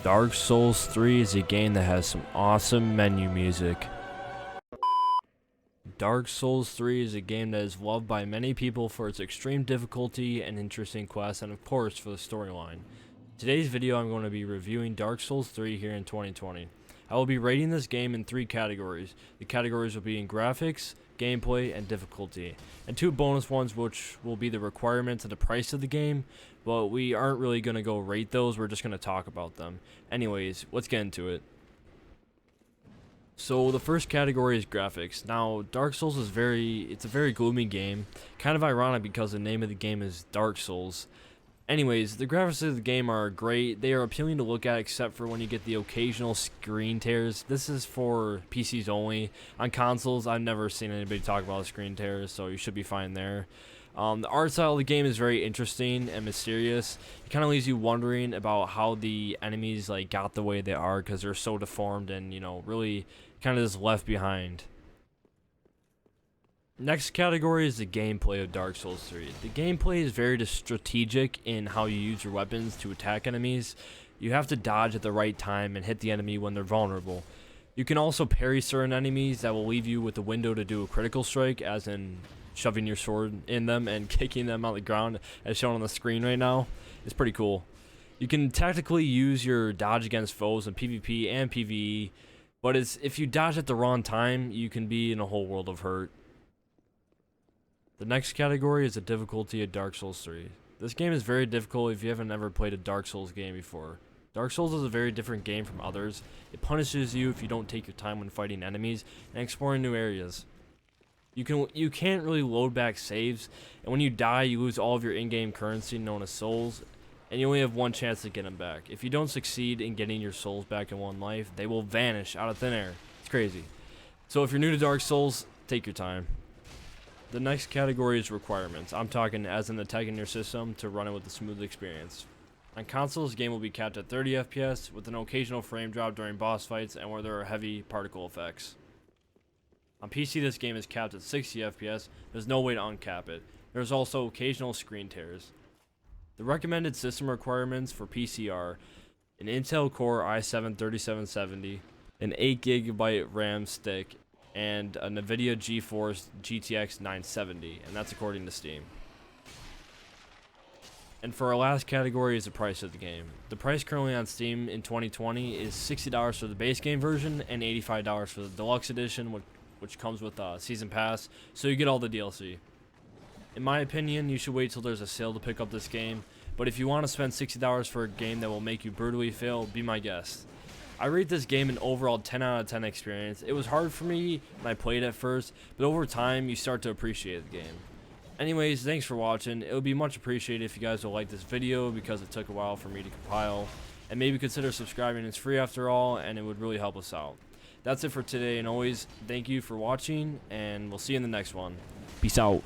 Dark Souls 3 is a game that has some awesome menu music. Dark Souls 3 is a game that is loved by many people for its extreme difficulty and interesting quests, and of course for the storyline. Today's video I'm going to be reviewing Dark Souls 3 here in 2020. I will be rating this game in 3 categories. The categories will be in graphics, gameplay, and difficulty, and 2 bonus ones which will be the requirements and the price of the game, but we aren't really going to go rate those, we're just going to talk about them. Anyways, let's get into it. So the first category is graphics. Now, Dark Souls is it's a very gloomy game, kind of ironic because the name of the game is Dark Souls. Anyways, the graphics of the game are great. They are appealing to look at except for when you get the occasional screen tears. This is for PCs only. On consoles, I've never seen anybody talk about screen tears, so you should be fine there. The art style of the game is very interesting and mysterious. It kind of leaves you wondering about how the enemies got the way they are, because they're so deformed and really kind of just left behind. Next category is the gameplay of Dark Souls 3. The gameplay is very strategic in how you use your weapons to attack enemies. You have to dodge at the right time and hit the enemy when they're vulnerable. You can also parry certain enemies that will leave you with the window to do a critical strike, as in shoving your sword in them and kicking them out the ground, as shown on the screen right now. It's pretty cool. You can tactically use your dodge against foes in PvP and PvE, but if you dodge at the wrong time, you can be in a whole world of hurt. The next category is the difficulty of Dark Souls 3. This game is very difficult if you haven't ever played a Dark Souls game before. Dark Souls is a very different game from others. It punishes you if you don't take your time when fighting enemies and exploring new areas. You can't really load back saves, and when you die you lose all of your in-game currency known as souls, and you only have one chance to get them back. If you don't succeed in getting your souls back in one life, they will vanish out of thin air. It's crazy. So if you're new to Dark Souls, take your time. The next category is requirements. I'm talking as in the tech in your system to run it with a smooth experience. On consoles, the game will be capped at 30 FPS with an occasional frame drop during boss fights and where there are heavy particle effects. On PC, this game is capped at 60 FPS. There's no way to uncap it. There's also occasional screen tears. The recommended system requirements for PC are an Intel Core i7-3770, an 8GB RAM stick, and a NVIDIA GeForce GTX 970, and that's according to Steam. And for our last category is the price of the game. The price currently on Steam in 2020 is $60 for the base game version and $85 for the deluxe edition, which comes with a season pass, so you get all the DLC. In my opinion, you should wait till there's a sale to pick up this game, but if you want to spend $60 for a game that will make you brutally fail, be my guest. I rate this game an overall 10 out of 10 experience. It was hard for me when I played at first, but over time you start to appreciate the game. Anyways, thanks for watching. It would be much appreciated if you guys would like this video, because it took a while for me to compile, and maybe consider subscribing. It's free after all, and it would really help us out. That's it for today, and always thank you for watching, and we'll see you in the next one. Peace out.